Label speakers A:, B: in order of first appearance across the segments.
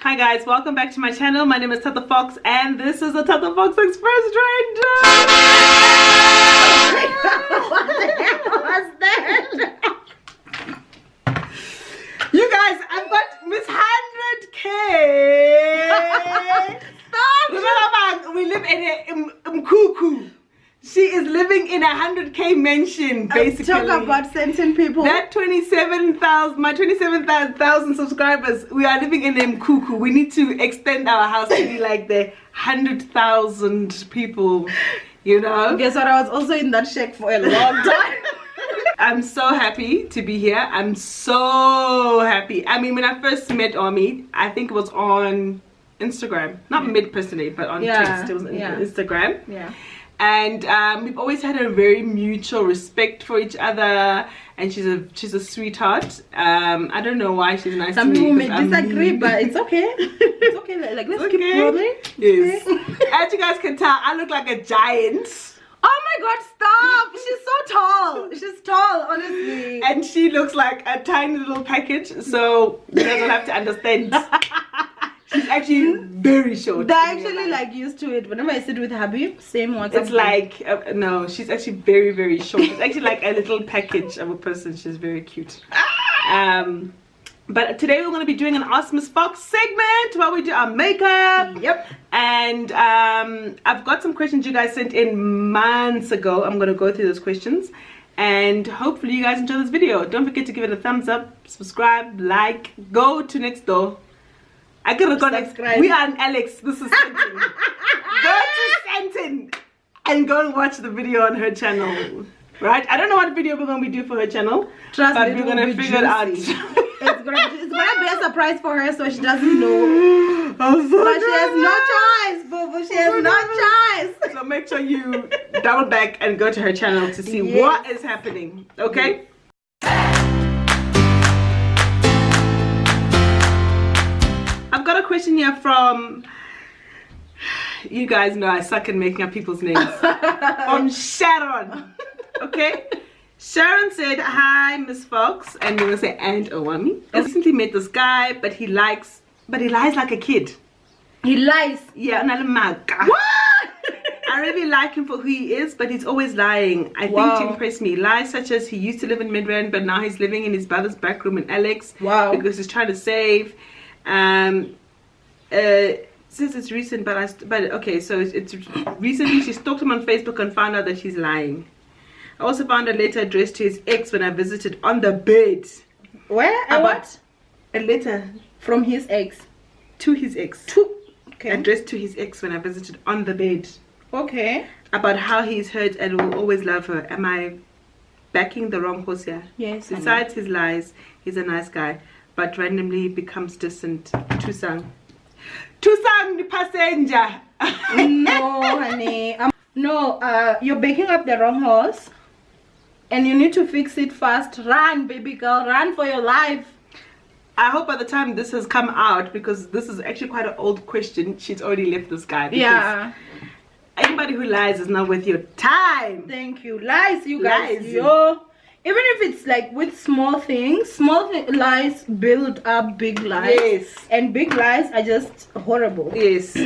A: Hi guys, welcome back to my channel. My name is Tata Fox and this is the Tata Fox Express train.
B: What the hell was that?
A: You guys, I've got Miss 100K. Stop! Remember, we live in a Mkuku. She is living in a 100K mansion, basically.
B: Talk about sending people.
A: That 27,000, my 27,000 subscribers, we are living in Mkuku. We need to extend our house to be like the 100,000 people, you know?
B: Guess what? I was also in that shack for a long time.
A: I'm so happy to be here. I'm so happy. I mean, when I first met Owamie, I think it was on Instagram. Not met personally, but on text. It was on Instagram.
B: Yeah.
A: And we've always had a very mutual respect for each other, and she's a sweetheart. I don't know why she's nice to me.
B: Some people may disagree, but it's okay. It's okay. Like let's keep rolling.
A: Yes. As you guys can tell, I look like a giant.
B: Oh my God! Stop! She's so tall. She's tall, honestly.
A: And she looks like a tiny little package. So you guys will have to understand. She's actually very short.
B: They're actually like used to it. Whenever I sit with Habib, same one.
A: It's like no, she's actually very, very short. It's actually like a little package of a person. She's very cute. But today we're going to be doing an Ask Miss Fox segment where we do our makeup.
B: Yep.
A: And I've got some questions you guys sent in months ago. I'm going to go through those questions. And hopefully you guys enjoy this video. Don't forget to give it a thumbs up, subscribe, like, go to next door. I can record subscribe. We are on Alex. This is Sentin. Go to Sentin and go and watch the video on her channel. Right? I don't know what video we're going to do for her channel.
B: Trust
A: but
B: me,
A: we're going to figure it out.
B: It's gonna be a surprise for her, so she doesn't know.
A: I'm so
B: but she has no choice, boo boo. She has no choice.
A: So make sure you double back and go to her channel to see what is happening. Okay? I've got a question here from, you guys know I suck at making up people's names. From Sharon. Okay? Sharon said, hi Miss Fox, and we're gonna say and Owamie. I recently met this guy, but he lies like a kid.
B: He lies.
A: Yeah, what? I really like him for who he is, but he's always lying. I think to impress me. Lies such as he used to live in Midrand, but now he's living in his brother's back room in Alex.
B: Wow.
A: Because he's trying to save. Since it's recent, but okay, so it's recently she stalked him on Facebook and found out that he's lying. I also found a letter addressed to his ex when I visited on the bed.
B: Where? What?
A: A letter
B: from his ex
A: to his ex.
B: Okay.
A: Addressed to his ex when I visited on the bed.
B: Okay.
A: About how he's hurt and will always love her. Am I backing the wrong horse here?
B: Yes.
A: Besides his lies, he's a nice guy, but randomly becomes distant. Tusang the passenger.
B: No, honey. No, you're backing up the wrong horse. And you need to fix it fast. Run, baby girl. Run for your life.
A: I hope by the time this has come out, because this is actually quite an old question, she's already left this guy.
B: Yeah.
A: Anybody who lies is not worth your time.
B: Thank you. Lies, you guys. Yo. Even if it's like with small things, lies build up big lies.
A: Yes.
B: And big lies are just horrible.
A: Yes.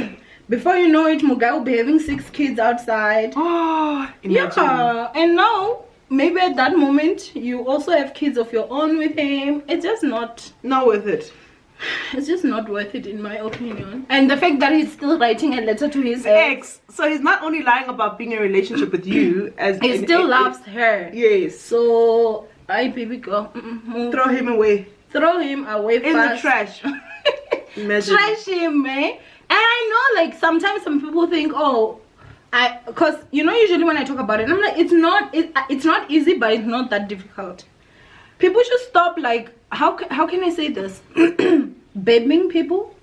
B: Before you know it, Mugai will be having 6 kids outside.
A: Oh, imagine.
B: Yeah. And now, maybe at that moment, you also have kids of your own with him. It's just not
A: worth it.
B: It's just not worth it, in my opinion. And the fact that he's still writing a letter to his
A: ex. So he's not only lying about being in a relationship with you, as
B: he still loves her.
A: Yes.
B: So, baby girl,
A: throw him away.
B: Throw him away
A: in
B: fast.
A: the trash. Imagine.
B: Trash him, man. And I know, like, sometimes some people think, because you know, usually when I talk about it, I'm like, it's not easy, but it's not that difficult. People should stop, like, how can I say this? Babbing people.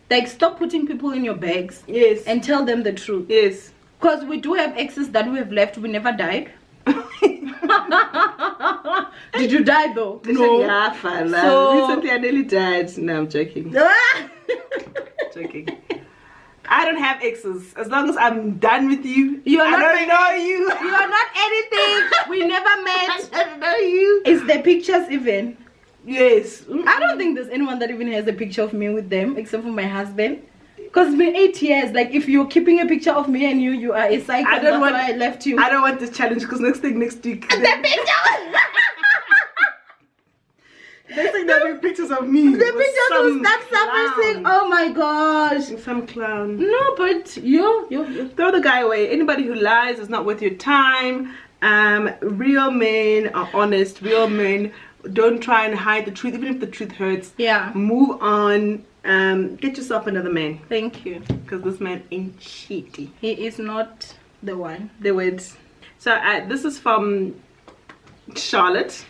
B: Like, stop putting people in your bags.
A: Yes.
B: And tell them the truth.
A: Yes.
B: Because we do have exes that we have left. We never died. Did you die though?
A: No. Yeah, so recently I nearly died. No, I'm joking. Joking. I don't have exes. As long as I'm done with you, I don't know you.
B: You are not anything. We never met.
A: I don't know you.
B: Is the pictures even?
A: Yes.
B: I don't think there's anyone that even has a picture of me with them except for my husband. Because it's been 8 years. Like, if you're keeping a picture of me and you are a psycho, that's why I left you.
A: I don't want this challenge because next week.
B: The picture!
A: Next thing there'll be pictures of me.
B: The pictures will start surfacing. Oh my gosh.
A: Some clown.
B: No, but you.
A: Throw the guy away. Anybody who lies is not worth your time. Real men are honest. Real men don't try and hide the truth, even if the truth hurts.
B: Yeah.
A: Move on. Get yourself another man.
B: Thank you.
A: Because this man ain't cheaty.
B: He is not the one.
A: The words. So this is from Charlotte.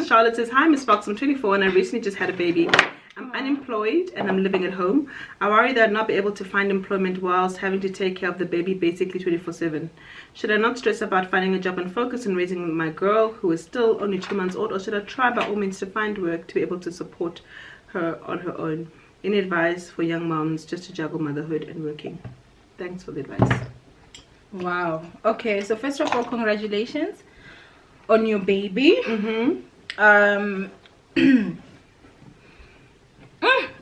A: Charlotte says, hi Miss Fox, I'm 24 and I recently just had a baby. I'm unemployed and I'm living at home. I worry that I'll not be able to find employment whilst having to take care of the baby basically 24/7. Should I not stress about finding a job and focus on raising my girl who is still only 2 months old, or should I try by all means to find work to be able to support her on her own? Any advice for young moms just to juggle motherhood and working? Thanks for the advice.
B: Wow. Okay, so first of all, congratulations on your baby.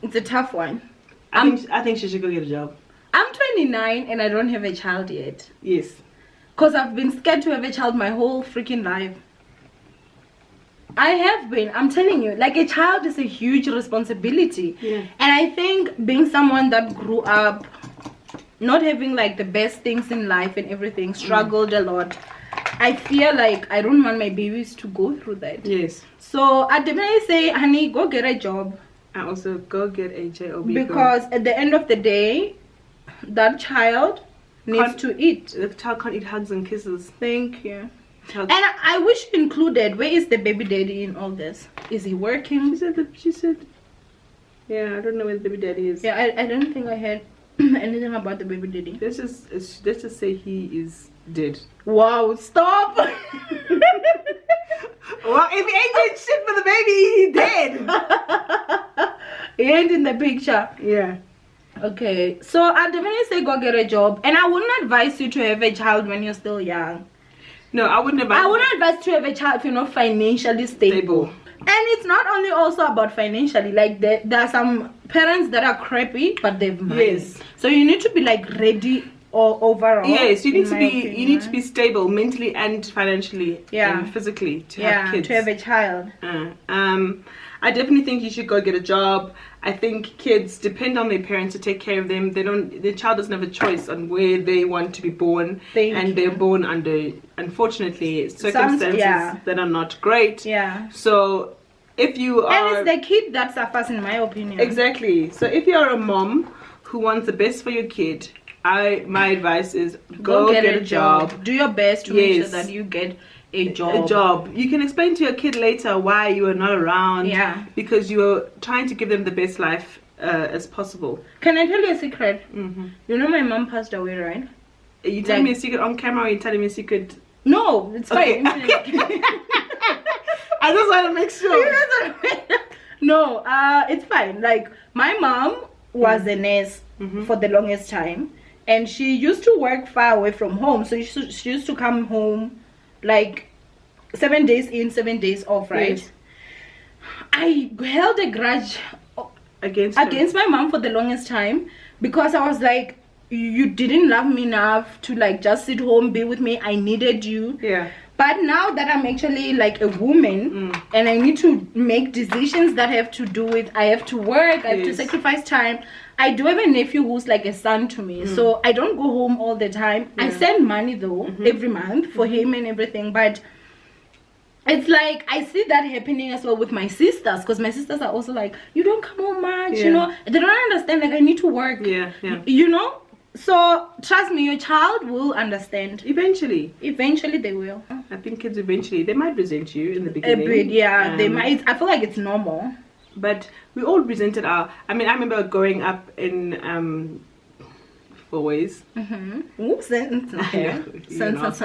B: It's a tough one.
A: I think she should go get a job.
B: I'm 29 and I don't have a child yet.
A: Yes.
B: Because I've been scared to have a child my whole freaking life. I have been. I'm telling you, like, a child is a huge responsibility.
A: Yeah.
B: And I think being someone that grew up not having like the best things in life and everything, struggled a lot, I feel like I don't want my babies to go through that.
A: Yes.
B: So I definitely say, honey, go get a job.
A: And also go get a job.
B: Because at the end of the day, that child needs to eat.
A: The child can't eat hugs and kisses.
B: Thank you. And I wish you included, where is the baby daddy in all this? Is he working?
A: She said yeah, I don't know where the baby daddy is.
B: Yeah, I don't think I heard anything about the baby daddy.
A: Let's just say he is dead.
B: Wow, stop.
A: Well, if he ain't doing shit for the baby, he's dead.
B: He ain't in the picture.
A: Yeah.
B: Okay, so I definitely say go get a job, and I wouldn't advise you to have a child when you're still young.
A: No, I wouldn't advise.
B: I wouldn't advise to have a child if you're not financially stable. And it's not only also about financially. Like, there are some parents that are crappy, but they've money.
A: Yes.
B: So you need to be like ready or overall.
A: Yes, you need to be stable mentally and financially.
B: Yeah.
A: And physically to have kids.
B: To have a child.
A: I definitely think you should go get a job. I think kids depend on their parents to take care of them. The child doesn't have a choice on where they want to be born. They're born under, unfortunately, circumstances that are not great.
B: Yeah.
A: So if you are,
B: and it's the kid that suffers, in my opinion.
A: Exactly. So if you're a mom who wants the best for your kid, my advice is go get a job.
B: Do your best to make sure that you get a job.
A: You can explain to your kid later why you are not around.
B: Yeah.
A: Because you're trying to give them the best life as possible.
B: Can I tell you a secret? You know my mom passed away, right?
A: You telling me a secret on camera, or you telling me a secret?
B: No, it's fine.
A: Okay. I just want to make sure.
B: No, it's fine. Like, my mom was a nurse for the longest time, and she used to work far away from home. So she used to come home like 7 days in, 7 days off, right? Yes. I held a grudge against my mom for the longest time, because I was like, you didn't love me enough to like just sit home, be with me. I needed you. Yeah. But now that I'm actually like a woman and I need to make decisions that have to do with, I have to work, I have to sacrifice time. I do have a nephew who's like a son to me, so I don't go home all the time. I send money though every month for him and everything, but it's like I see that happening as well with my sisters, because my sisters are also like, you don't come home much, you know. They don't understand, like, I need to work, you know. So trust me, your child will understand eventually. They will.
A: I think kids eventually, they might resent you in the beginning.
B: A bit, yeah. They might. I feel like it's normal.
A: But we all resented I remember growing up in 4 ways.
B: Ooh, sentence. Okay. Sentence.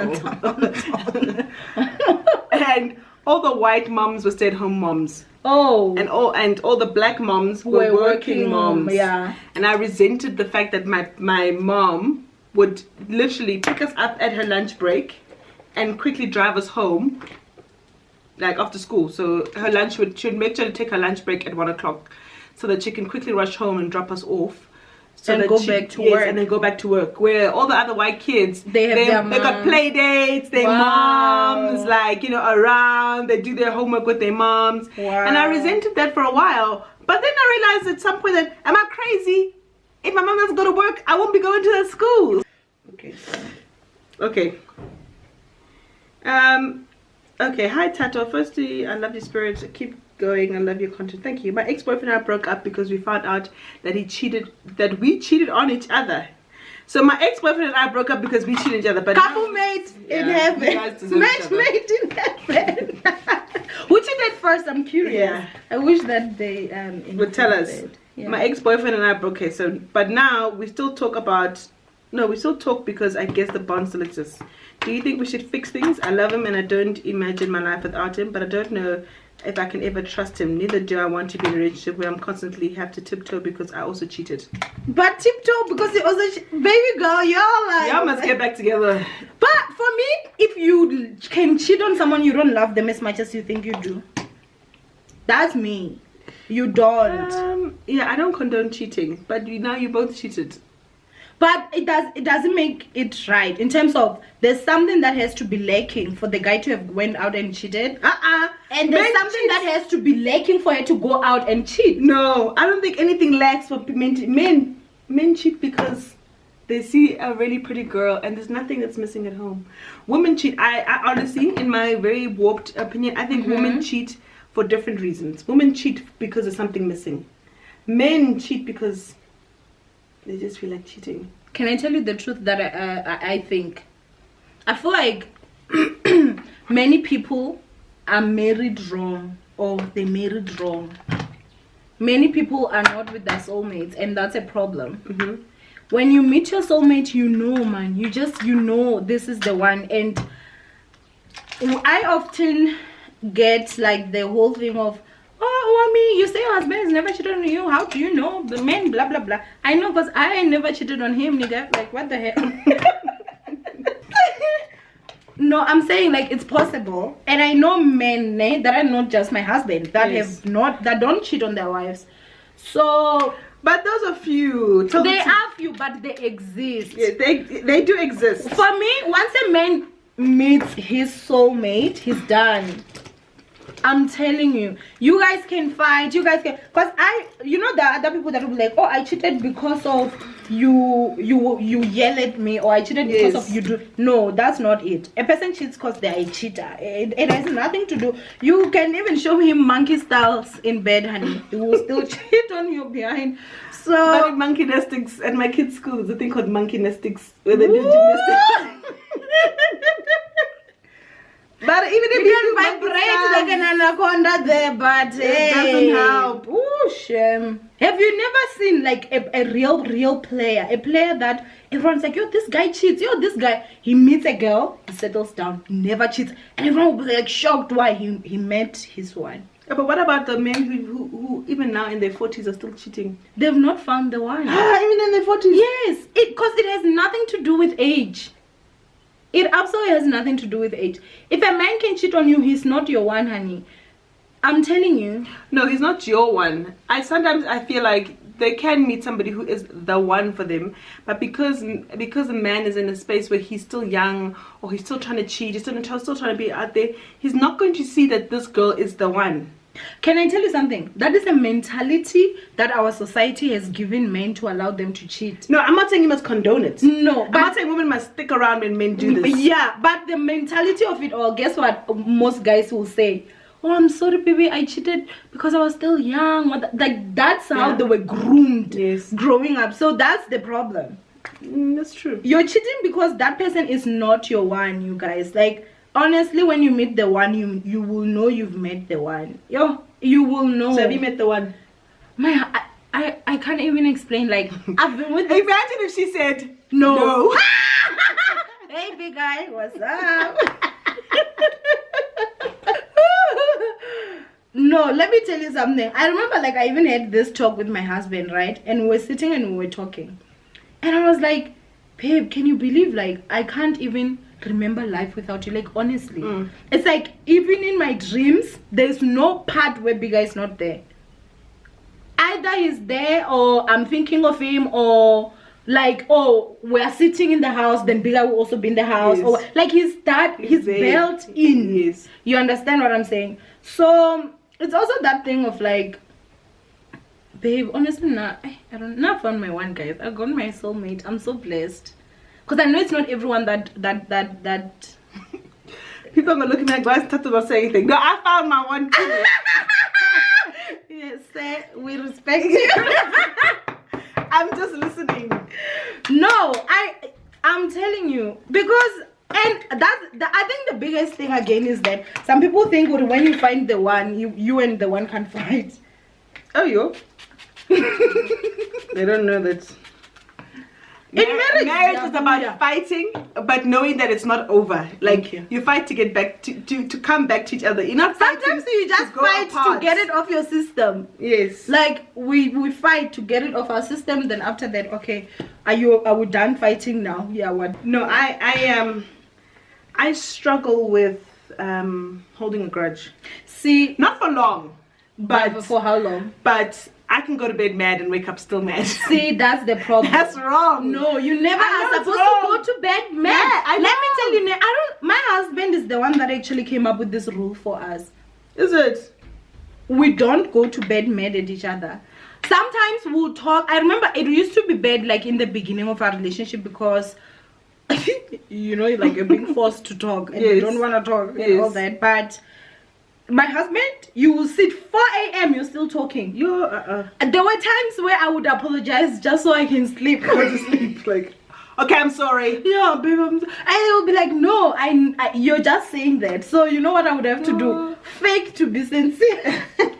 A: And all the white moms were stay-at-home moms.
B: Oh.
A: And all the black moms were working moms.
B: Yeah.
A: And I resented the fact that my mom would literally pick us up at her lunch break and quickly drive us home like after school. So her lunch she would make sure to take her lunch break at 1 o'clock, so that she can quickly rush home and drop us off. So
B: and go back to work.
A: And then go back to work. Where all the other white kids, they got play dates, their moms, like, you know, around. They do their homework with their moms.
B: Wow.
A: And I resented that for a while. But then I realized at some point that, am I crazy? If my mom doesn't go to work, I won't be going to that school. Okay. Okay. Okay. Hi, Tato. Firstly, I love your spirit. Keep going. I love your content. Thank you. My ex-boyfriend and I broke up because we found out that we cheated on each other. So my ex-boyfriend and I broke up because we cheated each other. But
B: couple mate in heaven. Match made in heaven. Who cheated first? I'm curious. Yeah. I wish that they
A: would tell us. Yeah. My ex-boyfriend and I broke up. So, but now we still talk because I guess the bond still exists. Do you think we should fix things? I love him and I don't imagine my life without him, but I don't know if I can ever trust him. Neither do I want to be in a relationship where I'm constantly have to tiptoe because I also cheated. But tiptoe because you also baby girl, y'all must get back together.
B: But for me, if you can cheat on someone, you don't love them as much as you think you do. That's me. You don't.
A: Yeah, I don't condone cheating, but now you both cheated.
B: But it doesn't make it right in terms of there's something that has to be lacking for the guy to have went out and cheated. And there's something that has to be lacking for her to go out and cheat.
A: No, I don't think anything lacks for men. Men cheat because they see a really pretty girl and there's nothing that's missing at home. Women cheat. I honestly, in my very warped opinion, I think women cheat for different reasons. Women cheat because there's something missing. Men cheat because they just feel like cheating.
B: Can I tell you the truth that I think? I feel like many people are married wrong or they married wrong. Many people are not with their soulmates and that's a problem. When you meet your soulmate, you know, man. You know this is the one. And I often get like the whole thing of, oh, Owamie, you say your husband has never cheated on you. How do you know? The men, blah, blah, blah. I know because I never cheated on him, nigga. Like, what the hell? No, I'm saying like it's possible. And I know men that are not just my husband that don't cheat on their wives. So,
A: but those are few.
B: They are few, but they exist.
A: Yeah, they do exist.
B: For me, once a man meets his soulmate, he's done. I'm telling you, you guys can fight, you guys can, because you know, there are other people that will be like, oh, I cheated because of you yell at me, or I cheated because of you do. No, that's not it. A person cheats because they're a cheater. It has nothing to do. You can even show him monkey styles in bed, honey. He will still cheat on you behind. So,
A: but in monkey nestings at my kids' school, there's a thing called monkey nestings where they do gymnastics. But even if
B: you can vibrate like an anaconda there, but
A: it doesn't help.
B: Ooh, shame. Have you never seen like a real player, a player that everyone's like, yo, this guy cheats, yo, this guy, he meets a girl, he settles down, never cheats, and everyone will be like shocked why he met his one.
A: Yeah, but what about the men who even now in their 40s are still cheating?
B: They've not found the one.
A: Even in their 40s?
B: Yes, because it has nothing to do with age. It absolutely has nothing to do with age. If a man can cheat on you, he's not your one, honey. I'm telling you.
A: No, he's not your one. Sometimes I feel like they can meet somebody who is the one for them, but because the man is in a space where he's still young, or he's still trying to cheat, he's still trying to be out there, he's not going to see that this girl is the one.
B: Can I tell you something? That is a mentality that our society has given men to allow them to cheat.
A: No, I'm not saying you must condone it.
B: No,
A: I'm not saying women must stick around when men do this.
B: Yeah, but the mentality of it all, guess what most guys will say? Oh, I'm sorry, baby, I cheated because I was still young. Like, that's how they were groomed growing up. So that's the problem.
A: That's true.
B: You're cheating because that person is not your one, you guys. Like, honestly, when you meet the one, you will know you've met the one. You will know.
A: So have you met the one?
B: I can't even explain. Like, I've been with
A: Imagine if she said
B: no. Hey, big guy, what's up? No, let me tell you something. I remember, like, I even had this talk with my husband, right? And we were sitting and we were talking. And I was like, babe, can you believe, like, I can't even remember life without you. Like, honestly, it's like even in my dreams, there's no part where Bigger is not there. Either he's there, or I'm thinking of him, or like, oh, we're sitting in the house, then Bigger will also be in the house. Or like he's built in.
A: Yes.
B: You understand what I'm saying? So it's also that thing of like, babe, honestly, I don't know. I found my one, guys. I got my soulmate. I'm so blessed, because I know it's not everyone that
A: people are gonna look at me like, why is Tatu not saying anything? No, I found my one too.
B: Yes, sir, we respect you.
A: I'm just listening.
B: No, I'm telling you, because and I think the biggest thing again is that some people think when you find the one, you and the one can fight.
A: Oh, yo. They don't know that. Marriage is about fighting, but knowing that it's not over. Like you fight to get back to come back to each other. You're not
B: sometimes you just fight to get it off your system.
A: Yes.
B: Like we fight to get it off our system. Then after that, okay, are we done fighting now? Yeah. What?
A: No, I struggle with holding a grudge.
B: See,
A: not for long, but
B: for how long?
A: But I can go to bed mad and wake up still mad.
B: See, that's the problem.
A: That's wrong.
B: No, you never are supposed to go to bed mad.
A: Yeah,
B: Let me tell you, my husband is the one that actually came up with this rule for us.
A: Is it?
B: We don't go to bed mad at each other. Sometimes we'll talk. I remember it used to be bad like in the beginning of our relationship, because you know, like you're being forced to talk and you don't want to talk and all that. But my husband, you will sit 4 a.m. you're still talking. There were times where I would apologize just so I can sleep.
A: Go to sleep. Like, okay, I'm sorry.
B: Yeah, babe. And it will be like, no, you're just saying that. So you know what I would have to do? Fake to be sincere. Fake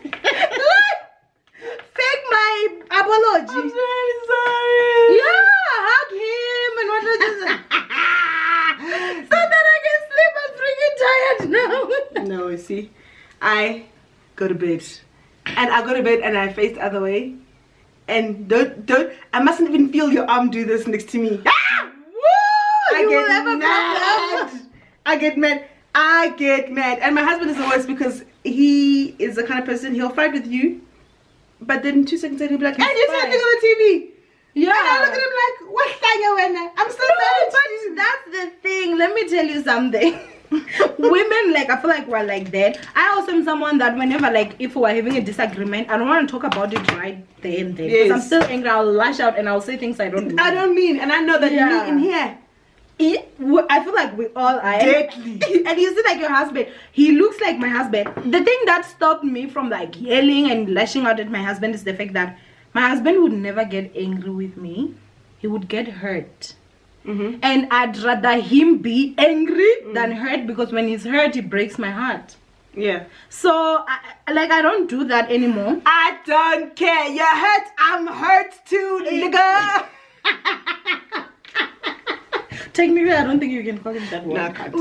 B: my apology.
A: I'm very sorry.
B: Yeah, hug him and what so that I can sleep. I'm freaking tired now.
A: No, you see, I go to bed, and I go to bed and I face the other way, and don't I mustn't even feel your arm do this next to me. Ah! Woo! I get mad, and my husband is the worst, because he is the kind of person, he'll fight with you, but then 2 seconds later he'll be like, and you're sitting on the TV. Yeah. And I look at him like, what's that? I'm still mad.
B: But that's the thing. Let me tell you something. Women, like, I feel like we're like that. I also am someone that whenever, like, if we're having a disagreement, I don't want to talk about it right there and then. Because I'm still angry, I'll lash out and I'll say things I don't mean.
A: And I know that me in here.
B: I feel like we all are.
A: Deadly.
B: And you see, like, your husband, he looks like my husband. The thing that stopped me from, like, yelling and lashing out at my husband is the fact that my husband would never get angry with me. He would get hurt. And I'd rather him be angry than hurt, because when he's hurt, it breaks my heart.
A: Yeah.
B: So, I don't do that anymore.
A: I don't care. You're hurt. I'm hurt too, nigga.
B: Technically, I don't think you can call him that word.
A: No, I can't.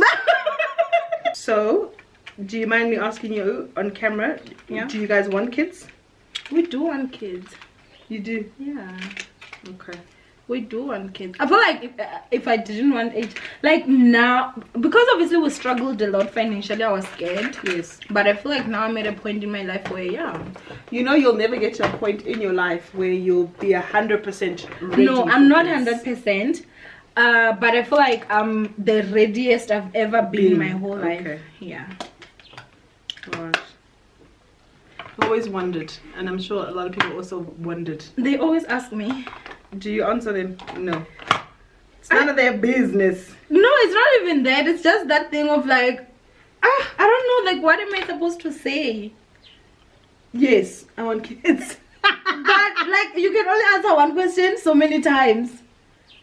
A: So, do you mind me asking you on camera? Yeah. Do you guys want kids?
B: We do want kids.
A: You do?
B: Yeah.
A: Okay.
B: We do want kids. I feel like if I didn't want it, like now, because obviously we struggled a lot financially, I was scared.
A: Yes.
B: But I feel like now I'm at a point in my life where,
A: you know, you'll never get to a point in your life where you'll be 100% ready.
B: No, I'm not 100%. But I feel like I'm the readiest I've ever been in my whole life. Yeah.
A: Alright. I've always wondered, and I'm sure a lot of people also wondered.
B: They always ask me.
A: Do you answer them? No. It's none of their business.
B: No, it's not even that. It's just that thing of like, I don't know, like, what am I supposed to say?
A: Yes, I want kids.
B: But like, you can only answer one question so many times.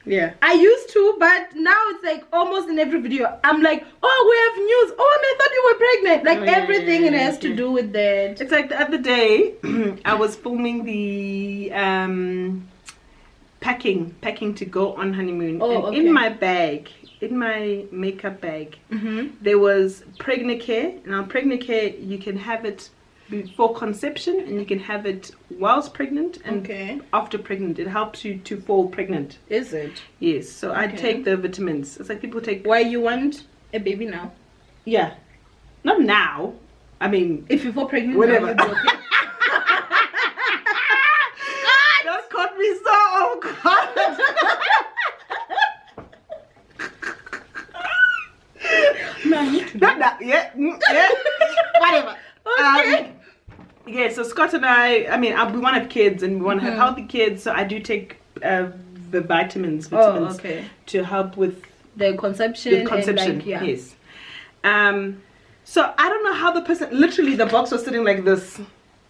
A: Yeah.
B: I used to, but now it's like almost in every video I'm like, oh, we have news. Oh, I thought you were pregnant. Like everything it has to do with that.
A: It's like the other day I was filming the packing to go on honeymoon. And in my bag, in my makeup bag, there was pregnant care. Now pregnant care, you can have it before conception, and you can have it whilst pregnant and
B: Okay.
A: after pregnant. It helps you to fall pregnant.
B: Is it?
A: Yes, so I
B: Okay.
A: take the vitamins. It's like people take.
B: Why you want a baby now?
A: Yeah, not now. I mean,
B: If you fall pregnant,
A: whenever.
B: now, you'll be okay.
A: Don't cut me so off guard.
B: No, I need to
A: Not that. Yeah, yeah, whatever.
B: Okay.
A: Yeah, so Scott and I mean, we want to have kids and we want to have healthy kids, so I do take the vitamins
B: Oh, okay.
A: to help with
B: The conception.
A: the conception.
B: And like, yeah.
A: Yes. So I don't know how the person, literally the box was sitting like this.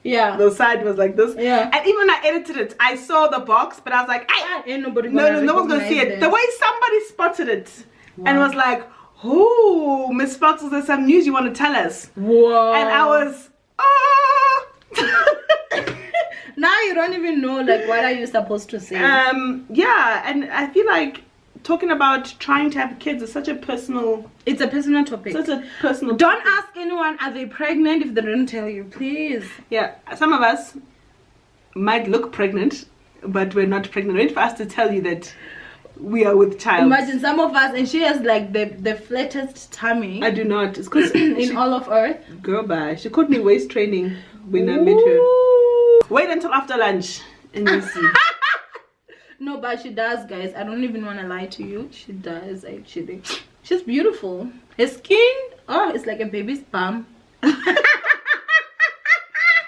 B: Yeah.
A: The side was like this.
B: Yeah.
A: And even when I edited it, I saw the box, but I was like,
B: Ain't nobody
A: no one's gonna see it. The way somebody spotted it and was like, "Oh, Miss Fox, is there some news you want to tell us?"
B: Whoa.
A: And I was, oh.
B: Now you don't even know like what are you supposed to say.
A: Yeah, and I feel like talking about trying to have kids is such a personal,
B: It's a personal topic.
A: Don't
B: Don't ask anyone, are they pregnant, if they don't tell you, please.
A: Yeah, some of us might look pregnant, but we're not pregnant. Wait for us to tell you that we are with child.
B: Imagine some of us, and she has like the flattest tummy
A: I do not. It's because
B: in all of earth.
A: girl, bye. She caught me waist training when I met her.
B: Ooh.
A: Wait until after lunch and you see.
B: No, but she does, guys. I don't even want to lie to you. She does, actually. She's beautiful. Her skin, oh, it's like a baby's bum.
A: Who is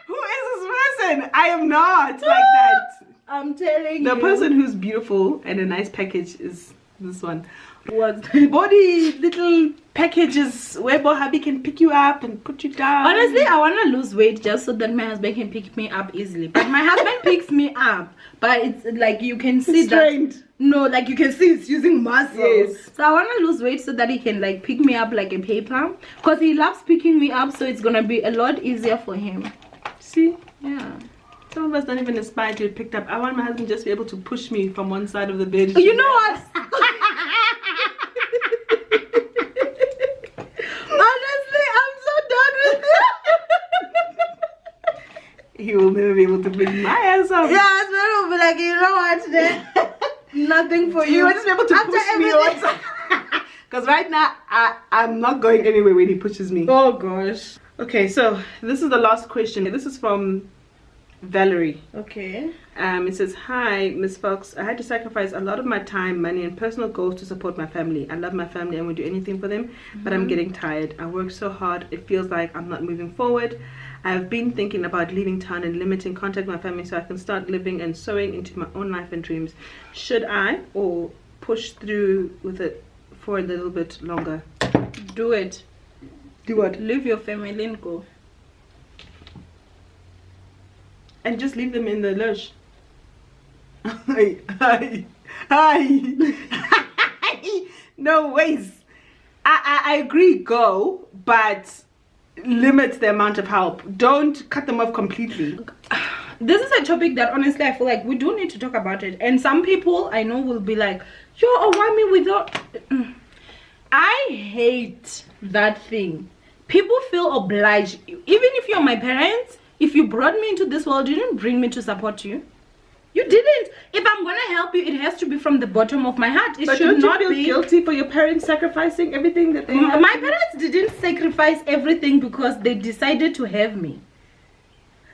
A: this person? I am not like that.
B: I'm telling you.
A: The person who's beautiful and a nice package is this one.
B: was
A: Body little packages where hubby can pick you up and put you down.
B: honestly, I want to lose weight just so that my husband can pick me up easily. But my husband picks me up, but it's like you can see
A: strained.
B: that. No, like you can see it's using muscles.
A: Yes.
B: So I want to lose weight so that he can like pick me up like a paper, because he loves picking me up, so it's gonna be a lot easier for him.
A: See,
B: Yeah.
A: some of us don't even aspire to be picked up. I want my husband just to be able to push me from one side of the bed.
B: You know what? Honestly, I'm so done with you.
A: He will never be able to pick my ass up.
B: Yeah, husband will be like, you know what? Then nothing for
A: He
B: you.
A: will just be able to
B: After
A: push me
B: everything-
A: one side. Because right now, I'm not going anywhere when he pushes me.
B: Oh gosh.
A: Okay, so this is the last question. This is from Valerie.
B: Okay.
A: It says, "Hi, Miss Fox. I had to sacrifice a lot of my time, money, and personal goals to support my family. I love my family and would do anything for them, but I'm getting tired. I work so hard. It feels like I'm not moving forward. I have been thinking about leaving town and limiting contact with my family so I can start living and sowing into my own life and dreams. Should I or push through with it for a little bit longer?"
B: Do it.
A: Do what?
B: Leave your family and go.
A: And just leave them in the lurch. Hi. No ways. I agree, go, but limit the amount of help. Don't cut them off completely.
B: This is a topic that honestly I feel like we do need to talk about it. And some people I know will be like, "You're Owamie without." I hate that thing. People feel obliged. Even if you're my parents, if you brought me into this world, you didn't bring me to support you. You didn't. If I'm gonna help you, it has to be from the bottom of my heart. It
A: But
B: should
A: don't you
B: not
A: feel
B: be
A: guilty for your parents sacrificing everything that they have?
B: My parents didn't sacrifice everything because they decided to have me.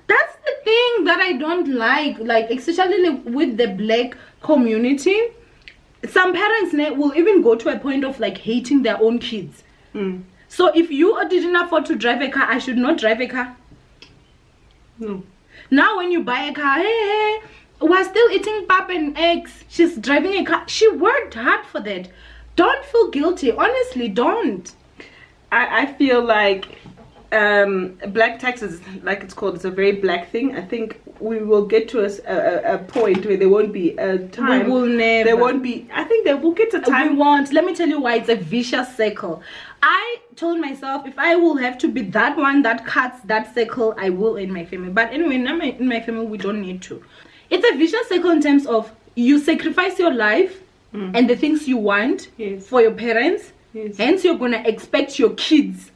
B: That's the thing that I don't like especially with the black community. Some parents will even go to a point of like hating their own kids. So if you didn't afford to drive a car, I should not drive a car.
A: No.
B: Now when you buy a car, hey, we're still eating pap and eggs. She's driving a car. She worked hard for that. Don't feel guilty. Honestly, don't.
A: I feel like black taxes, like it's called, it's a very black thing. I think we will get to a point where there won't be a time.
B: We will never.
A: There won't be. I think there will get a time.
B: We won't. Let me tell you why it's a vicious circle. I told myself if I will have to be that one that cuts that circle, I will in my family. But anyway, in my family, we don't need to. It's a vicious circle in terms of you sacrifice your life and the things you want for your parents.
A: Yes.
B: Hence, you're gonna expect your kids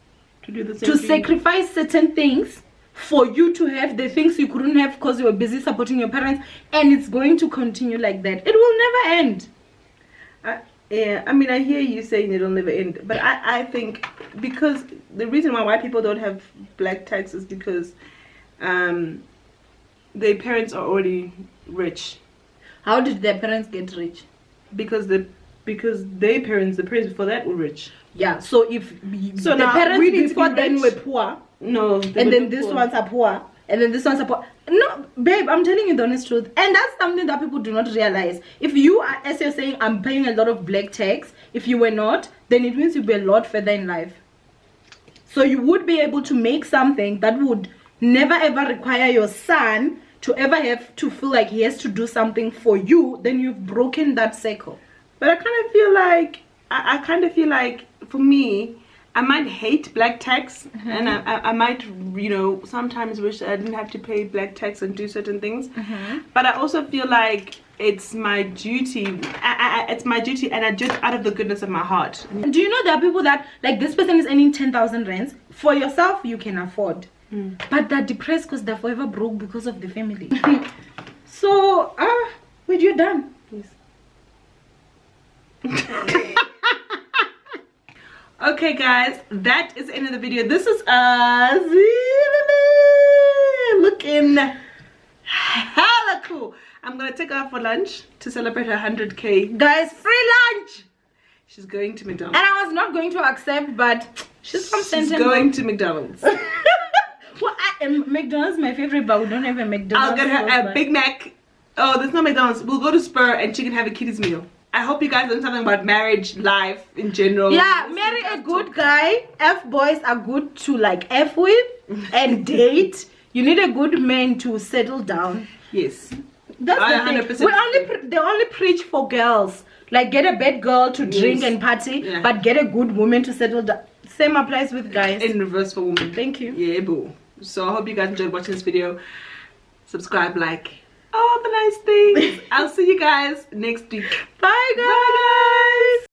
A: To do the same
B: to
A: thing.
B: sacrifice certain things for you to have the things you couldn't have because you were busy supporting your parents, and it's going to continue like that. It will never end.
A: Yeah, I mean, I hear you saying it'll never end, but I think because the reason why white people don't have black tax is because their parents are already rich.
B: How did their parents get rich?
A: Because their parents, the parents before that were rich.
B: Yeah, so if
A: So
B: the
A: now
B: parents
A: we need to
B: before
A: be
B: then
A: rich.
B: were poor,
A: No,
B: and then these ones are poor, and then this one's are poor. No, babe, I'm telling you the honest truth, and that's something that people do not realize. If you are, as you're saying, I'm paying a lot of black tax. If you were not, then it means you'd be a lot further in life. So you would be able to make something that would never ever require your son to ever have to feel like he has to do something for you. Then you've broken that cycle.
A: But I kind of feel like I kind of feel like for me, I might hate black tax, and I might, you know, sometimes wish I didn't have to pay black tax and do certain things. But I also feel like it's my duty. It's my duty, and I do it out of the goodness of my heart.
B: Do you know there are people that, like, this person is earning 10,000 rands for yourself, you can afford, but they're depressed because they're forever broke because of the family. So wait, you're done.
A: Yes. Okay guys, that is the end of the video. This is us looking hella cool. I'm gonna take her for lunch to celebrate her 100K.
B: Guys, free lunch.
A: She's going to McDonald's.
B: And I was not going to accept, but she's from
A: She's
B: Sentinel.
A: going to McDonald's.
B: Well, McDonald's is my favorite, but we don't have a McDonald's.
A: I'll get her
B: close
A: a
B: by.
A: Big Mac. Oh, there's no McDonald's. We'll go to Spur and she can have a kiddies meal. I hope you guys learned something about marriage, life in general.
B: Yeah, marry a good guy. F-boys are good to like F with and date. You need a good man to settle down.
A: Yes.
B: That's the
A: 100%
B: thing. They only preach for girls. Like, get a bad girl to drink and party, but get a good woman to settle down. Same applies with guys.
A: In reverse for women.
B: Thank you.
A: Yeah, boo. So I hope you guys enjoyed watching this video. Subscribe, like, all the nice things. I'll see you guys next week.
B: Bye, guys.
A: Bye.